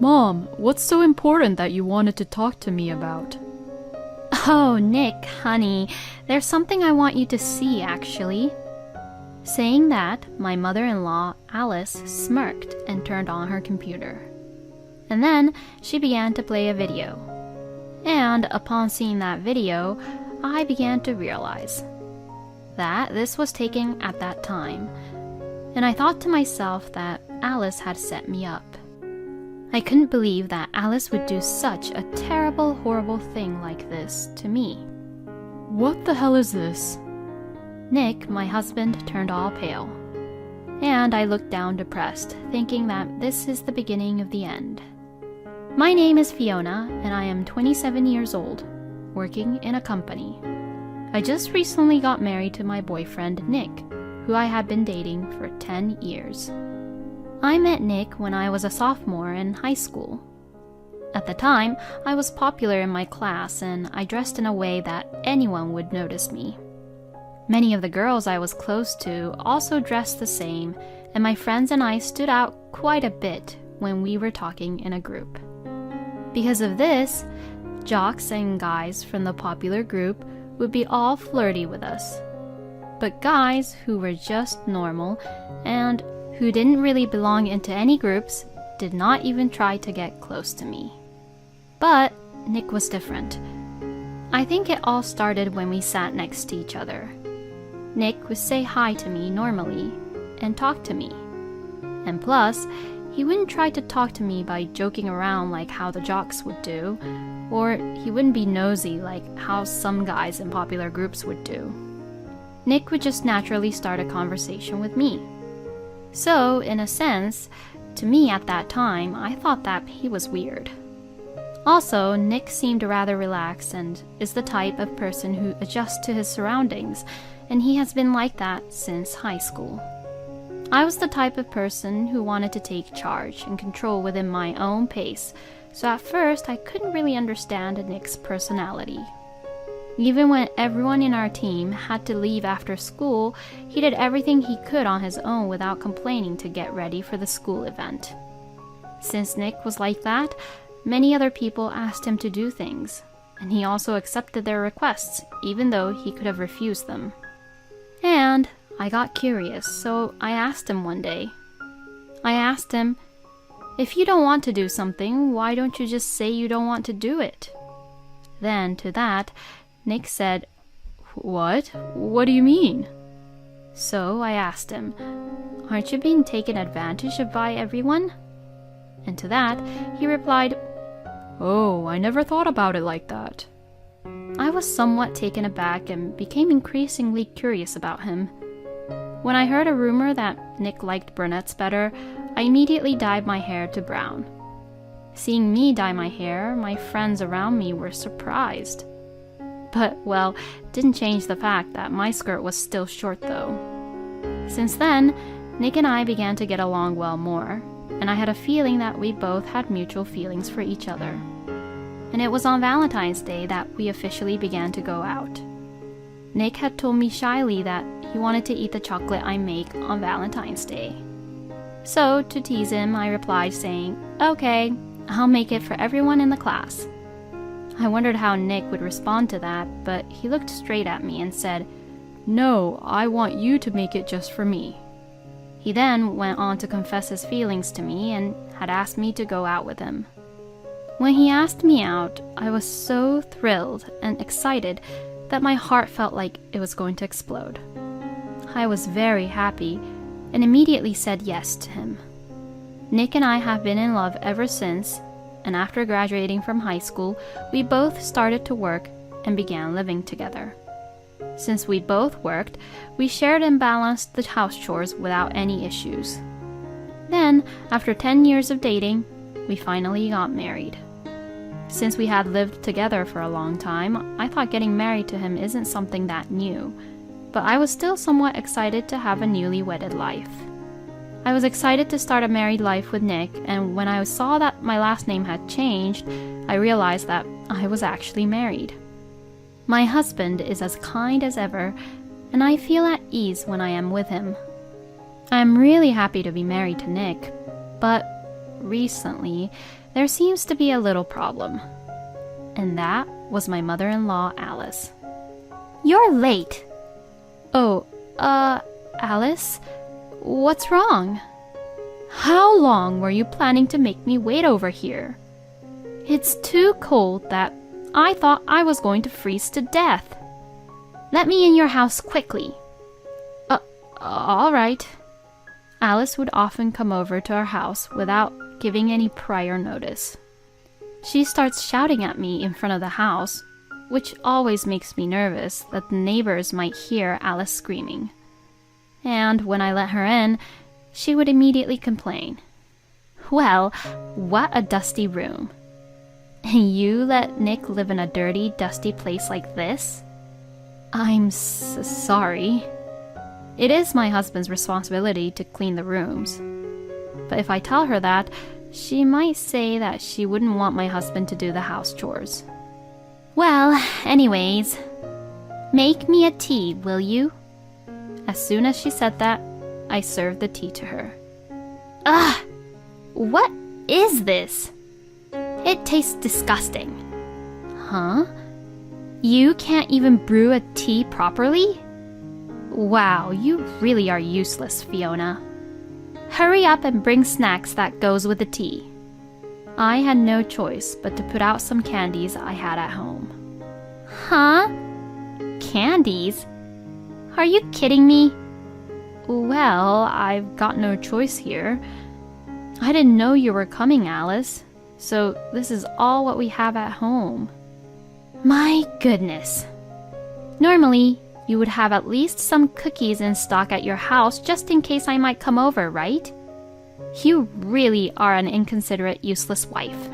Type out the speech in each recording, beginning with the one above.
Mom, what's so important that you wanted to talk to me about? Oh, Nick, honey, there's something I want you to see, actually. Saying that, my mother-in-law, Alice, smirked and turned on her computer. And then she began to play a video. And upon seeing that video, I began to realize that this was taken at that time. And I thought to myself that Alice had set me up. I couldn't believe that Alice would do such a terrible, horrible thing like this to me. What the hell is this? Nick, my husband, turned all pale. And I looked down depressed, thinking that this is the beginning of the end. My name is Fiona, and I am 27 years old, working in a company. I just recently got married to my boyfriend, Nick, who I had been dating for 10 years. I met Nick when I was a sophomore in high school. At the time, I was popular in my class and I dressed in a way that anyone would notice me. Many of the girls I was close to also dressed the same, and my friends and I stood out quite a bit when we were talking in a group. Because of this, jocks and guys from the popular group would be all flirty with us. But guys who were just normal and who didn't really belong into any groups did not even try to get close to me. But Nick was different. I think it all started when we sat next to each other. Nick would say hi to me normally and talk to me. And plus, he wouldn't try to talk to me by joking around like how the jocks would do, or he wouldn't be nosy like how some guys in popular groups would do. Nick would just naturally start a conversation with me. So, in a sense, to me at that time, I thought that he was weird. Also, Nick seemed rather relaxed and is the type of person who adjusts to his surroundings, and he has been like that since high school. I was the type of person who wanted to take charge and control within my own pace, so at first I couldn't really understand Nick's personality. Even when everyone in our team had to leave after school, he did everything he could on his own without complaining to get ready for the school event. Since Nick was like that, many other people asked him to do things, and he also accepted their requests, even though he could have refused them. And I got curious, so I asked him one day. I asked him, "If you don't want to do something, why don't you just say you don't want to do it?" Then, to that, Nick said, "What? What do you mean?" So I asked him, "Aren't you being taken advantage of by everyone?" And to that, he replied, "Oh, I never thought about it like that." I was somewhat taken aback and became increasingly curious about him. When I heard a rumor that Nick liked brunettes better, I immediately dyed my hair to brown. Seeing me dye my hair, my friends around me were surprised. But, well, didn't change the fact that my skirt was still short though. Since then, Nick and I began to get along well more, and I had a feeling that we both had mutual feelings for each other. And it was on Valentine's Day that we officially began to go out. Nick had told me shyly that he wanted to eat the chocolate I make on Valentine's Day. So, to tease him, I replied saying, "Okay, I'll make it for everyone in the class." I wondered how Nick would respond to that, but he looked straight at me and said, "No, I want you to make it just for me." He then went on to confess his feelings to me and had asked me to go out with him. When he asked me out, I was so thrilled and excited that my heart felt like it was going to explode. I was very happy and immediately said yes to him. Nick and I have been in love ever since, and after graduating from high school, we both started to work and began living together. Since we both worked, we shared and balanced the house chores without any issues. Then, after 10 years of dating, we finally got married. Since we had lived together for a long time, I thought getting married to him isn't something that new, but I was still somewhat excited to have a newly wedded life. I was excited to start a married life with Nick, and when I saw that my last name had changed, I realized that I was actually married. My husband is as kind as ever, and I feel at ease when I am with him. I am really happy to be married to Nick, but recently, there seems to be a little problem. And that was my mother-in-law, Alice. You're late. Oh, Alice? What's wrong? How long were you planning to make me wait over here? It's too cold that I thought I was going to freeze to death. Let me in your house quickly. All right. Alice would often come over to our house without giving any prior notice. She starts shouting at me in front of the house, which always makes me nervous that the neighbors might hear Alice screaming. And when I let her in, she would immediately complain. Well, what a dusty room. And you let Nick live in a dirty, dusty place like this? I'm sorry. It is my husband's responsibility to clean the rooms. But if I tell her that, she might say that she wouldn't want my husband to do the house chores. Well, anyways, make me a tea, will you? As soon as she said that, I served the tea to her. Ugh! What is this? It tastes disgusting. Huh? You can't even brew a tea properly? Wow, you really are useless, Fiona. Hurry up and bring snacks that goes with the tea. I had no choice but to put out some candies I had at home. Huh? Candies? Are you kidding me? Well, I've got no choice here. I didn't know you were coming, Alice, so this is all what we have at home. My goodness. Normally, you would have at least some cookies in stock at your house just in case I might come over, right? You really are an inconsiderate, useless wife.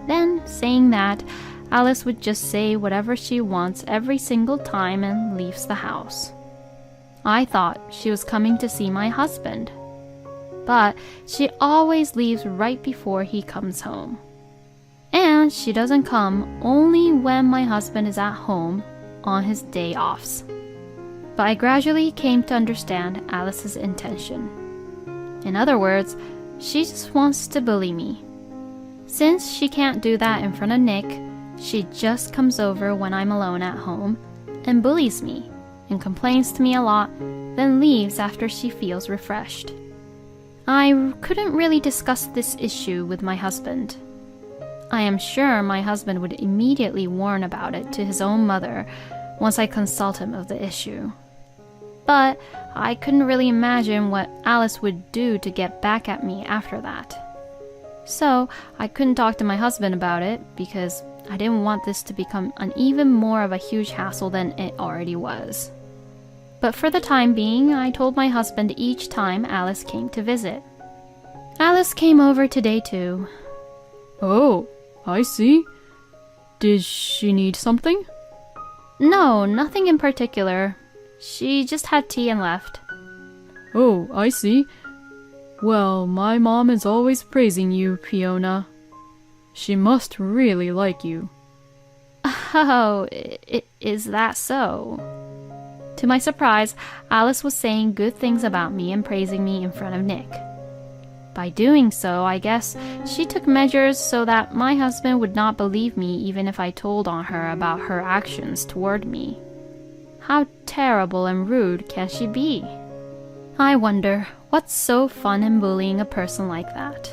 Then, saying that, Alice would just say whatever she wants every single time and leaves the house. I thought she was coming to see my husband, but she always leaves right before he comes home. And she doesn't come only when my husband is at home on his day offs. But I gradually came to understand Alice's intention. In other words, she just wants to bully me. Since she can't do that in front of Nick, she just comes over when I'm alone at home and bullies me and complains to me a lot, then leaves after she feels refreshed. I couldn't really discuss this issue with my husband. I am sure my husband would immediately warn about it to his own mother once I consult him of the issue. But I couldn't really imagine what Alice would do to get back at me after that. So I couldn't talk to my husband about it because I didn't want this to become an even more of a huge hassle than it already was. But for the time being, I told my husband each time Alice came to visit. Alice came over today too. Oh, I see. Did she need something? No, nothing in particular. She just had tea and left. Oh, I see. Well, my mom is always praising you, Fiona. She must really like you. Oh, is that so? To my surprise, Alice was saying good things about me and praising me in front of Nick. By doing so, I guess she took measures so that my husband would not believe me even if I told on her about her actions toward me. How terrible and rude can she be? I wonder what's so fun in bullying a person like that.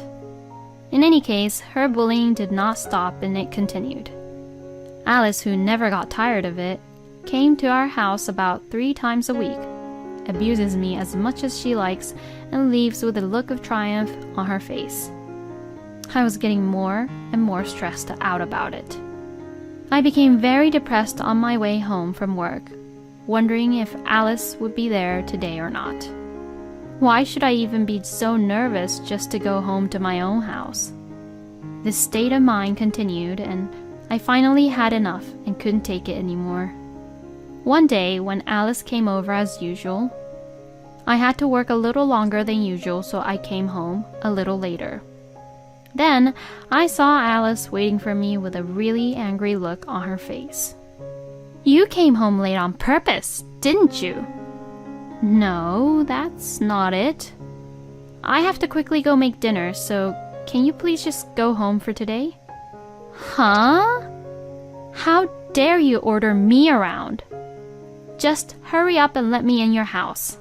In any case, her bullying did not stop and it continued. Alice, who never got tired of it, came to our house about 3 times a week, abuses me as much as she likes, and leaves with a look of triumph on her face. I was getting more and more stressed out about it. I became very depressed on my way home from work, wondering if Alice would be there today or not. Why should I even be so nervous just to go home to my own house? This state of mind continued, and I finally had enough and couldn't take it anymore. One day, when Alice came over as usual, I had to work a little longer than usual, so I came home a little later. Then, I saw Alice waiting for me with a really angry look on her face. You came home late on purpose, didn't you? No, that's not it. I have to quickly go make dinner, so can you please just go home for today? Huh? How dare you order me around? Just hurry up and let me in your house.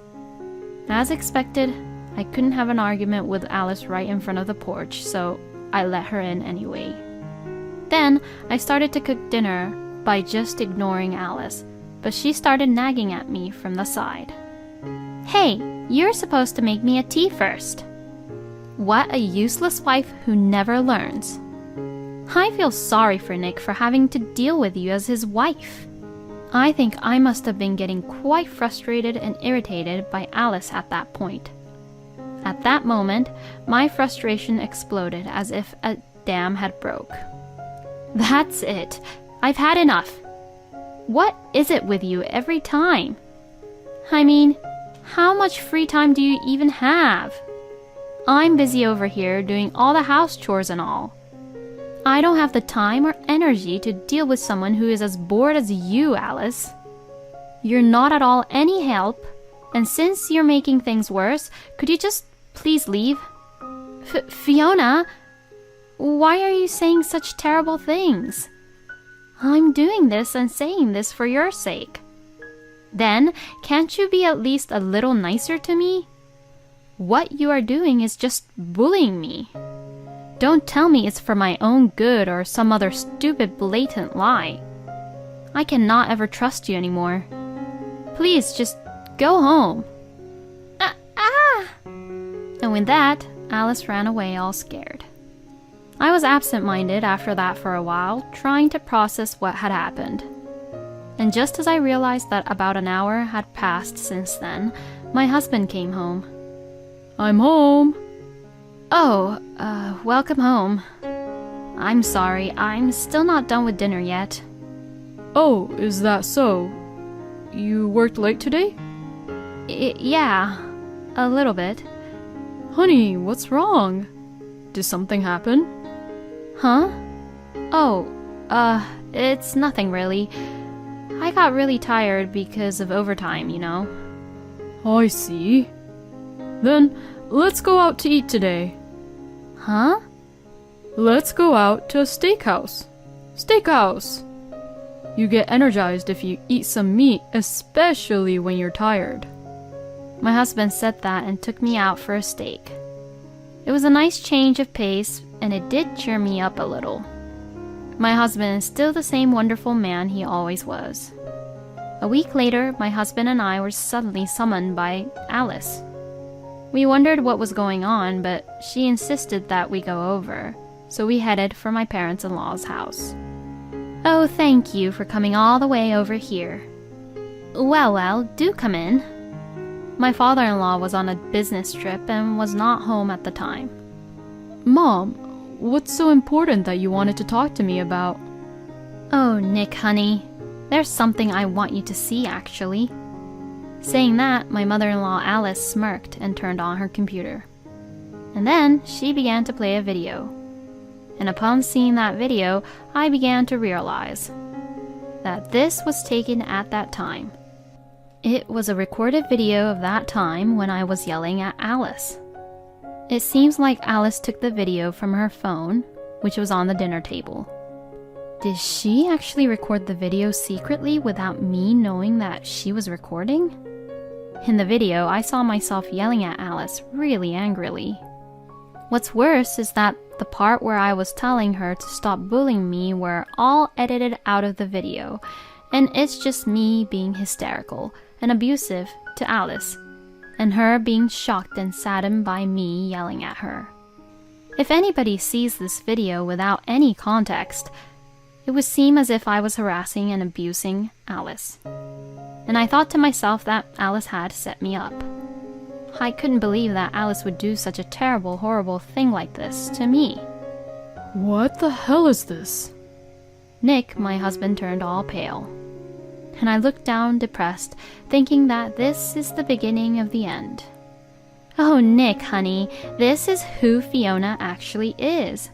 As expected, I couldn't have an argument with Alice right in front of the porch, so I let her in anyway. Then I started to cook dinner by just ignoring Alice, but she started nagging at me from the side. Hey, you're supposed to make me a tea first. What a useless wife who never learns. I feel sorry for Nick for having to deal with you as his wife. I think I must have been getting quite frustrated and irritated by Alice at that point. At that moment, my frustration exploded as if a dam had broke. That's it. I've had enough. What is it with you every time? I mean, how much free time do you even have? I'm busy over here doing all the house chores and all. I don't have the time or energy to deal with someone who is as bored as you, Alice. You're not at all any help, and since you're making things worse, could you just please leave? Fiona, why are you saying such terrible things? I'm doing this and saying this for your sake. Then, can't you be at least a little nicer to me? What you are doing is just bullying me. Don't tell me it's for my own good or some other stupid blatant lie. I cannot ever trust you anymore. Please just go home. And with that, Alice ran away all scared. I was absent-minded after that for a while, trying to process what had happened. And just as I realized that about an hour had passed since then, my husband came home. I'm home. Oh, welcome home. I'm sorry, I'm still not done with dinner yet. Oh, is that so? You worked late today? Yeah, a little bit. Honey, what's wrong? Did something happen? Huh? Oh, it's nothing really. I got really tired because of overtime, you know. I see. Then, let's go out to eat today. Huh? Let's go out to a steakhouse. Steakhouse! You get energized if you eat some meat, especially when you're tired. My husband said that and took me out for a steak. It was a nice change of pace, and it did cheer me up a little. My husband is still the same wonderful man he always was. A week later, my husband and I were suddenly summoned by Alice. We wondered what was going on, but she insisted that we go over, so we headed for my parents-in-law's house. Oh, thank you for coming all the way over here. Well, do come in. My father-in-law was on a business trip and was not home at the time. Mom, what's so important that you wanted to talk to me about? Oh, Nick, honey, there's something I want you to see, actually. Saying that, my mother-in-law Alice smirked and turned on her computer. And then she began to play a video. And upon seeing that video, I began to realize that this was taken at that time. It was a recorded video of that time when I was yelling at Alice. It seems like Alice took the video from her phone, which was on the dinner table. Did she actually record the video secretly without me knowing that she was recording? In the video, I saw myself yelling at Alice really angrily. What's worse is that the part where I was telling her to stop bullying me were all edited out of the video, and it's just me being hysterical and abusive to Alice, and her being shocked and saddened by me yelling at her. If anybody sees this video without any context, it would seem as if I was harassing and abusing Alice. And I thought to myself that Alice had set me up. I couldn't believe that Alice would do such a terrible, horrible thing like this to me. What the hell is this? Nick, my husband, turned all pale. And I looked down depressed, thinking that this is the beginning of the end. Oh, Nick, honey, this is who Fiona actually is.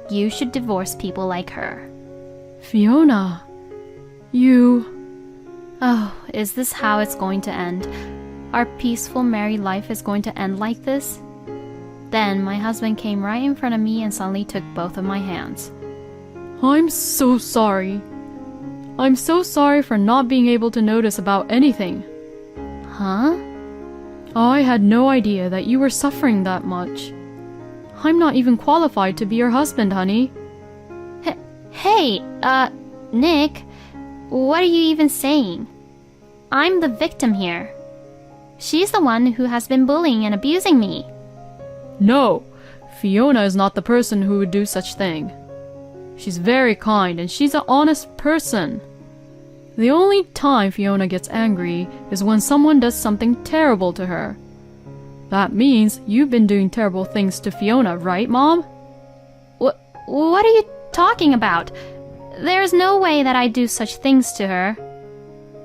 You should divorce people like her. Fiona, you... Oh, is this how it's going to end? Our peaceful married life is going to end like this? Then my husband came right in front of me and suddenly took both of my hands. I'm so sorry. I'm so sorry for not being able to notice about anything. Huh? I had no idea that you were suffering that much. I'm not even qualified to be your husband, honey. Hey, Nick, what are you even saying? I'm the victim here. She's the one who has been bullying and abusing me. No, Fiona is not the person who would do such thing. She's very kind and she's an honest person. The only time Fiona gets angry is when someone does something terrible to her. That means you've been doing terrible things to Fiona, right, Mom? What are you talking about? There's no way that I'd do such things to her.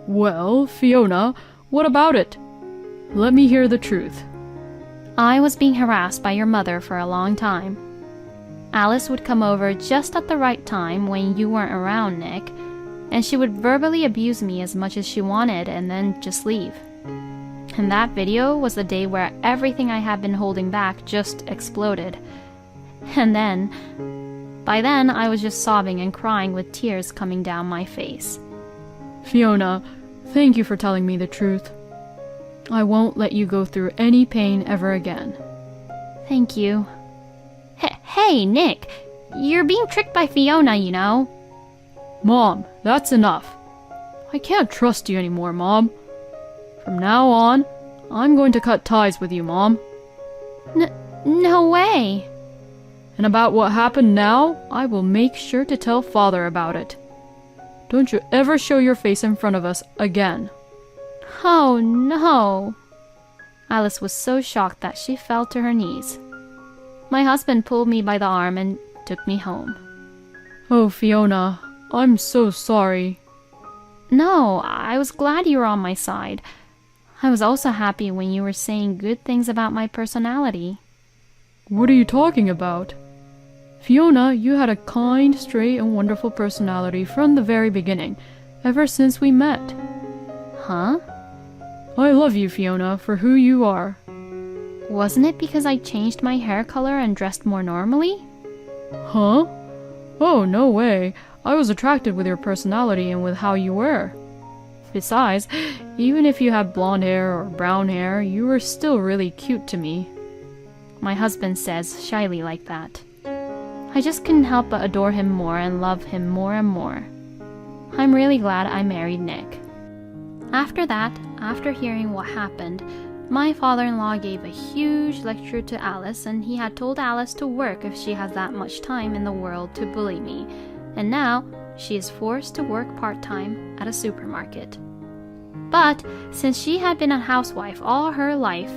Well, Fiona, what about it? Let me hear the truth. I was being harassed by your mother for a long time. Alice would come over just at the right time when you weren't around, Nick, and she would verbally abuse me as much as she wanted and then just leave. And that video was the day where everything I had been holding back just exploded. And by then, I was just sobbing and crying with tears coming down my face. Fiona, thank you for telling me the truth. I won't let you go through any pain ever again. Thank you. Hey, Nick, you're being tricked by Fiona, you know. Mom, that's enough. I can't trust you anymore, Mom. From now on, I'm going to cut ties with you, Mom. No way. And about what happened now, I will make sure to tell Father about it. Don't you ever show your face in front of us again. Oh, no. Alice was so shocked that she fell to her knees. My husband pulled me by the arm and took me home. Oh, Fiona, I'm so sorry. No, I was glad you were on my side. I was also happy when you were saying good things about my personality. What are you talking about? Fiona, you had a kind, straight, and wonderful personality from the very beginning, ever since we met. Huh? I love you, Fiona, for who you are. Wasn't it because I changed my hair color and dressed more normally? Huh? Oh, no way. I was attracted with your personality and with how you were. Besides, even if you had blonde hair or brown hair, you were still really cute to me. My husband says shyly like that. I just couldn't help but adore him more and love him more and more. I'm really glad I married Nick. After that, after hearing what happened, my father-in-law gave a huge lecture to Alice, and he had told Alice to work if she has that much time in the world to bully me, and now she is forced to work part-time at a supermarket. But since she had been a housewife all her life,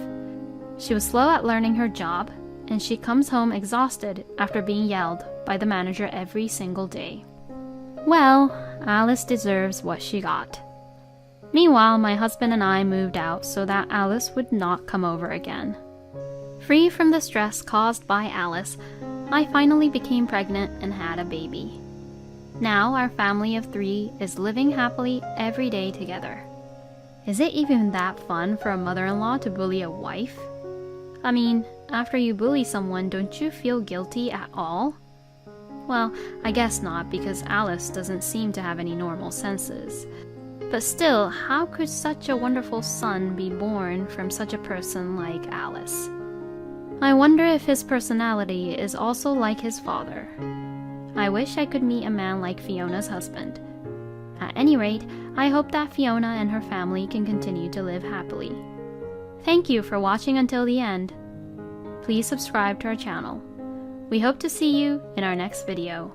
she was slow at learning her job, and she comes home exhausted after being yelled by the manager every single day. Well, Alice deserves what she got. Meanwhile, my husband and I moved out so that Alice would not come over again. Free from the stress caused by Alice, I finally became pregnant and had a baby. Now our family of 3 is living happily every day together. Is it even that fun for a mother-in-law to bully a wife? I mean, after you bully someone, don't you feel guilty at all? Well, I guess not, because Alice doesn't seem to have any normal senses. But still, how could such a wonderful son be born from such a person like Alice? I wonder if his personality is also like his father. I wish I could meet a man like Fiona's husband. At any rate, I hope that Fiona and her family can continue to live happily. Thank you for watching until the end. Please subscribe to our channel. We hope to see you in our next video.